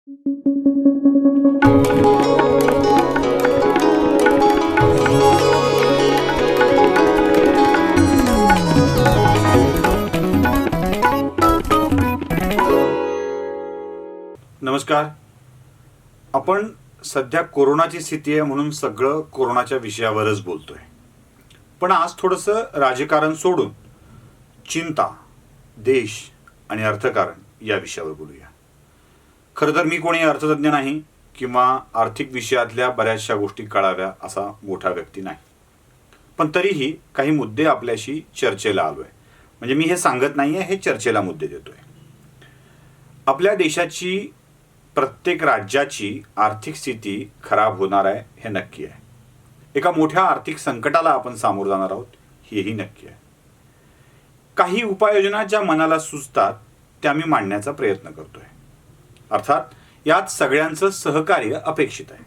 नमस्कार. आपण सध्या कोरोनाची स्थिती आहे म्हणून सगळं कोरोनाच्या विषयावरच बोलतोय. पण आज थोडंसं राजकारण सोडून चिंता, देश आणि अर्थकारण या विषयावर बोलूया. खरं तर मी कोणी अर्थतज्ञ नाही किंवा आर्थिक विषयातल्या बऱ्याचशा गोष्टी कळाव्या असा मोठा व्यक्ती नाही. पण तरीही काही मुद्दे आपल्याशी चर्चेला आलोय. म्हणजे मी हे सांगत नाहीये, हे चर्चेला मुद्दे देतोय. आपल्या देशाची, प्रत्येक राज्याची आर्थिक स्थिती खराब होणार आहे हे नक्की आहे. एका मोठ्या आर्थिक संकटाला आपण सामोरं जाणार आहोत हेही नक्की आहे. काही उपाययोजना ज्या मनाला सुचतात त्या मी मांडण्याचा प्रयत्न करतोय. अर्थात यात सगळ्यांचं सहकार्य अपेक्षित आहे.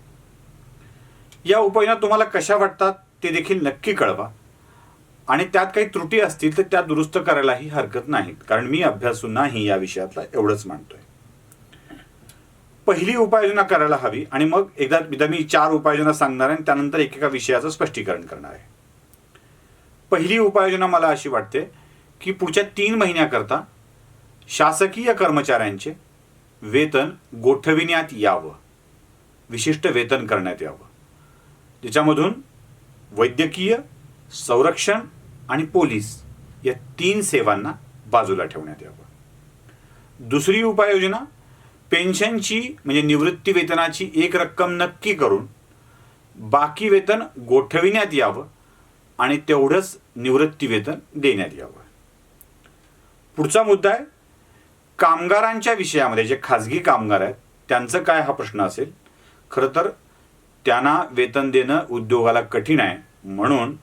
या उपाययोजना तुम्हाला कशा वाटतात ते देखील नक्की कळवा आणि त्यात काही त्रुटी असतील तर त्या दुरुस्त करायलाही हरकत नाही, कारण मी अभ्यासू नाही या विषयातला, एवढंच मानतोय. पहिली उपाययोजना करायला हवी आणि मग एकदा मी 4 उपाययोजना सांगणार आहे आणि त्यानंतर एकेका विषयाचं स्पष्टीकरण करणार आहे. पहिली उपाययोजना मला अशी वाटते की पुढच्या 3 महिन्याकरता शासकीय कर्मचाऱ्यांचे वेतन गोठविण्यात यावं, विशिष्ट वेतन करण्यात यावं, ज्याच्यामधून वैद्यकीय, संरक्षण आणि पोलीस या 3 सेवांना बाजूला ठेवण्यात यावं. दुसरी उपाययोजना पेन्शनची म्हणजे निवृत्ती वेतनाची एक रक्कम नक्की करून बाकी वेतन गोठविण्यात यावं आणि तेवढंच निवृत्ती वेतन देण्यात यावं. पुढचा मुद्दा आहे कामगारांच्या विषयामध्ये. जे खाजगी कामगार आहेत त्यांचं काय हा प्रश्न असेल. खरं तर त्यांना वेतन देणं उद्योगाला कठीण आहे, म्हणून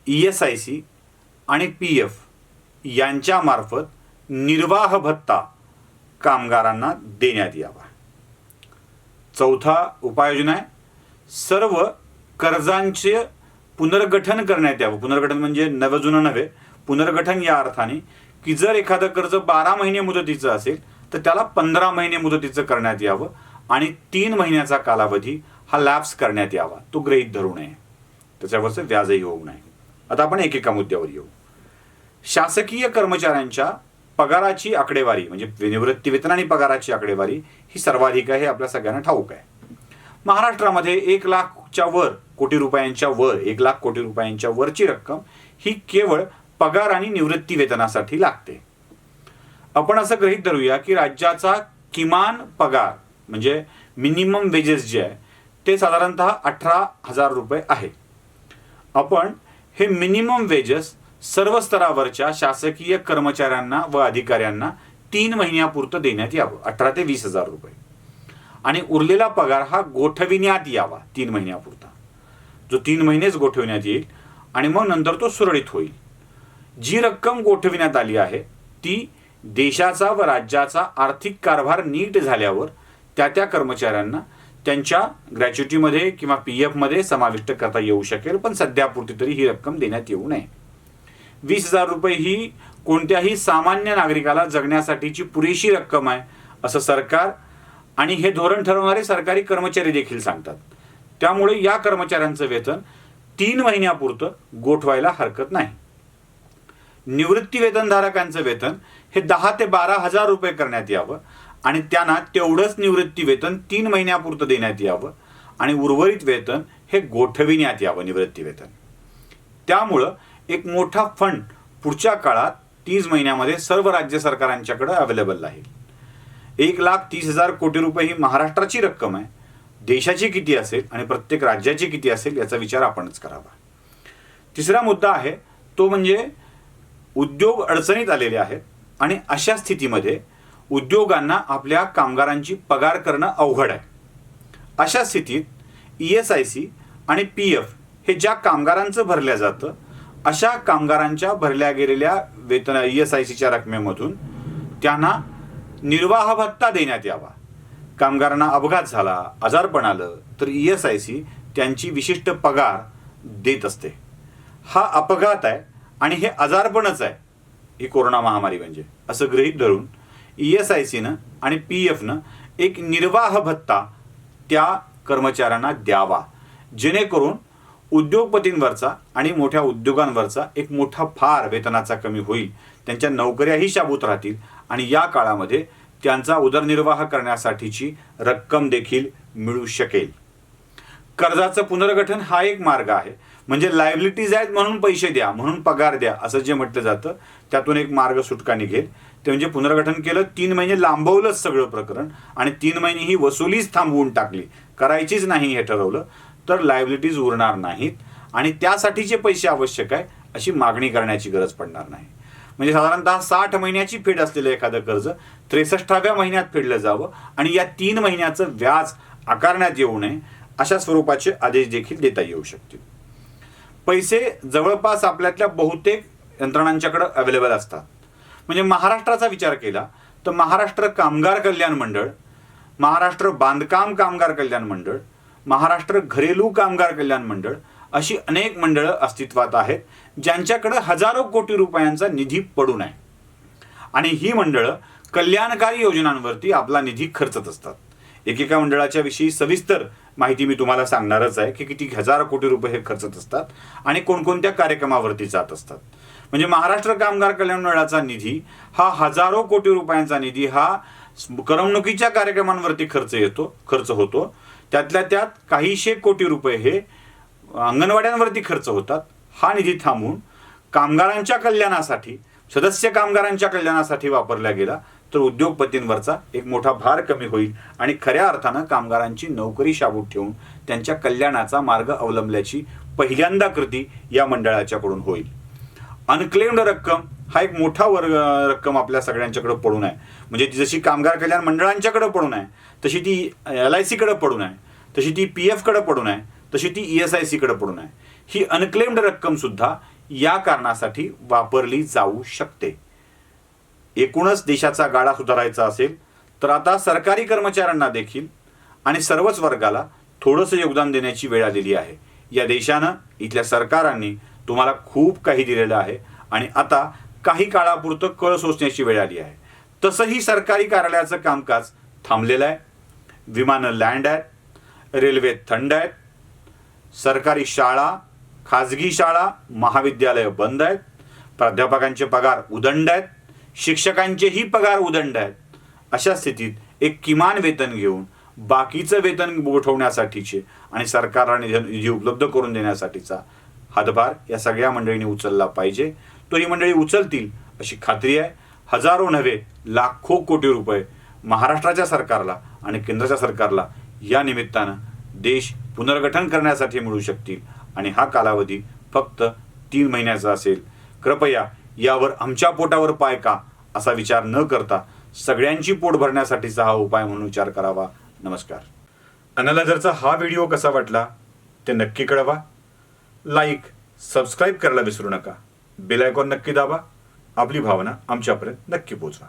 ESIC आणि PF यांच्यामार्फत निर्वाह भत्ता कामगारांना देण्यात यावा. चौथा उपाययोजना आहे सर्व कर्जांचे पुनर्गठन करण्यात यावं. पुनर्गठन म्हणजे नवं जुनं नव्हे, पुनर्गठन या अर्थाने की जर एखादं कर्ज 12 महिने मुदतीचं असेल तर त्याला 15 महिने मुदतीचं करण्यात यावं आणि 3 महिन्याचा कालावधी हा लॅप्स करण्यात यावा, तो गृहीत धरू नये, त्याच्यावरचं व्याजही होऊ नये. आता आपण एकेका मुद्द्यावर येऊ. शासकीय कर्मचाऱ्यांच्या पगाराची आकडेवारी म्हणजे निवृत्ती वेतन आणि पगाराची आकडेवारी ही सर्वाधिक आहे, हे आपल्या सगळ्यांना ठाऊक आहे. महाराष्ट्रामध्ये 1 लाखच्या वर कोटी रुपयांच्या वर 1 लाख कोटी रुपयांच्या वरची रक्कम ही केवळ पगार आणि निवृत्ती वेतनासाठी लागते. आपण असं गृहीत धरूया की राज्याचा किमान पगार म्हणजे मिनिमम वेजेस जे आहे ते साधारणतः 18,000 रुपये आहे. आपण हे मिनिमम वेजेस सर्व स्तरावरच्या शासकीय कर्मचाऱ्यांना व अधिकाऱ्यांना 3 महिन्यापुरतं देण्यात यावं, 18 ते 20,000 रुपये, आणि उरलेला पगार हा गोठविण्यात यावा 3 महिन्यापुरता, जो 3 महिनेच गोठविण्यात येईल आणि मग नंतर तो सुरळीत होईल. जी रक्कम गोठविण्यात आली आहे ती देशाचा व राज्याचा आर्थिक कारभार नीट झाल्यावर त्या कर्मचाऱ्यांना त्यांच्या ग्रॅच्युटीमध्ये किंवा PF मध्ये समाविष्ट करता येऊ शकेल, पण सध्यापुरती तरी ही रक्कम देण्यात येऊ नये. 20,000 रुपये ही कोणत्याही सामान्य नागरिकाला जगण्यासाठीची पुरेशी रक्कम आहे असं सरकार आणि हे धोरण ठरवणारे सरकारी कर्मचारी देखील सांगतात. त्यामुळे या कर्मचाऱ्यांचं वेतन 3 महिन्यापुरतं गोठवायला हरकत नाही. निवृत्ती वेतनधारकांचं वेतन हे 10 ते 12,000 रुपये करण्यात यावं आणि त्यांना तेवढंच निवृत्ती वेतन 3 महिन्यापुरतं देण्यात यावं आणि उर्वरित वेतन हे गोठविण्यात यावं निवृत्ती वेतन. त्यामुळं एक मोठा फंड पुढच्या काळात 30 महिन्यामध्ये सर्व राज्य सरकारांच्याकडे अवेलेबल राहील. 1,30,000 कोटी रुपये ही महाराष्ट्राची रक्कम आहे. देशाची किती असेल आणि प्रत्येक राज्याची किती असेल याचा विचार आपणच करावा. तिसरा मुद्दा आहे तो म्हणजे उद्योग अडचणीत आलेले आहेत आणि अशा स्थितीमध्ये उद्योगांना आपल्या कामगारांची पगार करणं अवघड आहे. अशा स्थितीत ESIC आणि PF हे ज्या कामगारांचं भरल्या जातं अशा कामगारांच्या भरल्या गेलेल्या वेतन ESICच्या रकमेमधून त्यांना निर्वाह भत्ता देण्यात यावा. कामगारांना अपघात झाला, आजारपण आलं तर ESIC त्यांची विशिष्ट पगार देत असते. हा अपघात आहे आणि हे आजारपणच आहे ही कोरोना महामारी म्हणजे असं गृहीत धरून ESICनं आणि PFनं एक निर्वाह भत्ता त्या कर्मचाऱ्यांना द्यावा, जेणेकरून उद्योगपतींवरचा आणि मोठ्या उद्योगांवरचा एक मोठा भार वेतनाचा कमी होईल, त्यांच्या नोकऱ्याही शाबूत राहतील आणि या काळामध्ये त्यांचा उदरनिर्वाह करण्यासाठीची रक्कम देखील मिळू शकेल. कर्जाचं पुनर्गठन हा एक मार्ग आहे. म्हणजे लायबिलिटीज आहेत म्हणून पैसे द्या, म्हणून पगार द्या असं जे म्हटलं जातं त्यातून एक मार्ग सुटका निघेल. ते म्हणजे पुनर्गठन केलं, 3 महिने लांबवलंच सगळं प्रकरण आणि 3 महिने ही वसुलीच थांबवून टाकली, करायचीच नाही हे ठरवलं, तर लायबिलिटीज उरणार नाहीत आणि त्यासाठीचे पैसे आवश्यक आहे अशी मागणी करण्याची गरज पडणार नाही. म्हणजे साधारणतः 60 महिन्याची फेड असलेलं एखादं कर्ज 63व्या महिन्यात फेडलं जावं आणि या 3 महिन्याचं व्याज आकारण्यात येऊ नये अशा स्वरूपाचे आदेश देखील देता येऊ शकतील. पैसे जवळपास आपल्यातल्या बहुतेक यंत्रणांच्याकडे अवेलेबल असतात. म्हणजे महाराष्ट्राचा विचार केला तर महाराष्ट्र कामगार कल्याण मंडळ, महाराष्ट्र बांधकाम कामगार कल्याण मंडळ, महाराष्ट्र घरेलू कामगार कल्याण मंडळ अशी अनेक मंडळं अस्तित्वात आहेत, ज्यांच्याकडे हजारो कोटी रुपयांचा निधी पडून आहे आणि ही मंडळं कल्याणकारी योजनांवरती आपला निधी खर्चत असतात. एकेका मंडळाच्या विषयी सविस्तर माहिती मी तुम्हाला सांगणारच आहे की किती हजार कोटी रुपये हे खर्चत असतात आणि कोणकोणत्या कार्यक्रमावरती जात असतात. म्हणजे महाराष्ट्र कामगार कल्याण मंडळाचा निधी हा हजारो कोटी रुपयांचा निधी हा करमणुकीच्या कार्यक्रमांवरती खर्च होतो. त्यातल्या त्यात काहीशे कोटी रुपये हे अंगणवाड्यांवरती खर्च होतात. हा निधी थांबवून कामगारांच्या कल्याणासाठी, सदस्य कामगारांच्या कल्याणासाठी वापरला गेला तर उद्योगपतींवरचा एक मोठा भार कमी होईल आणि खऱ्या अर्थानं कामगारांची नोकरी शाबूत ठेवून त्यांच्या कल्याणाचा मार्ग अवलंबल्याची पहिल्यांदा कृती या मंडळाच्याकडून होईल. अनक्लेम्ड रक्कम हा एक मोठा रक्कम आपल्या सगळ्यांच्याकडे पडून आहे. म्हणजे जशी कामगार कल्याण मंडळांच्याकडे पडून आहे तशी ती LIC कडे पडून आहे, तशी ती PF कडे पडून आहे, तशी ती ESIC कडे पडून आहे. ही अनक्लेम्ड रक्कम सुद्धा या कारणासाठी वापरली जाऊ शकते. एकूणच देशाचा गाडा सुधारायचा असेल तर आता सरकारी कर्मचाऱ्यांना देखील आणि सर्वच वर्गाला थोडंसं योगदान देण्याची वेळ आलेली आहे. या देशानं, इथल्या सरकारांनी तुम्हाला खूप काही दिलेलं आहे आणि आता काही काळापुरतं कळ सोसण्याची वेळ आली आहे. तसंही सरकारी कार्यालयाचं कामकाज थांबलेलं आहे. विमानं लँड आहेत, रेल्वे थंड आहेत, सरकारी शाळा, खाजगी शाळा, महाविद्यालय बंद आहेत, प्राध्यापकांचे पगार उदंड आहेत, शिक्षकांचेही पगार उदंड आहेत. अशा स्थितीत एक किमान वेतन घेऊन बाकीचं वेतन उठवण्यासाठीचे आणि सरकारला निधी उपलब्ध करून देण्यासाठीचा हातभार या सगळ्या मंडळींनी उचलला पाहिजे. तो ही मंडळी उचलतील अशी खात्री आहे. हजारो नव्हे लाखो कोटी रुपये महाराष्ट्राच्या सरकारला आणि केंद्राच्या सरकारला या निमित्तानं देश पुनर्गठन करण्यासाठी मिळू शकतील आणि हा कालावधी फक्त 3 महिन्याचा असेल. कृपया यावर आमच्या पोटावर पाय का असा विचार न करता सगळ्यांची पोट भरण्यासाठीचा हा उपाय म्हणून विचार करावा. नमस्कार. अनलायझरचा हा व्हिडिओ कसा वाटला ते नक्की कळवा. लाईक, सबस्क्राईब करायला विसरू नका. बेल आयकॉन नक्की दाबा. आपली भावना आमच्यापर्यंत नक्की पोहोचवा.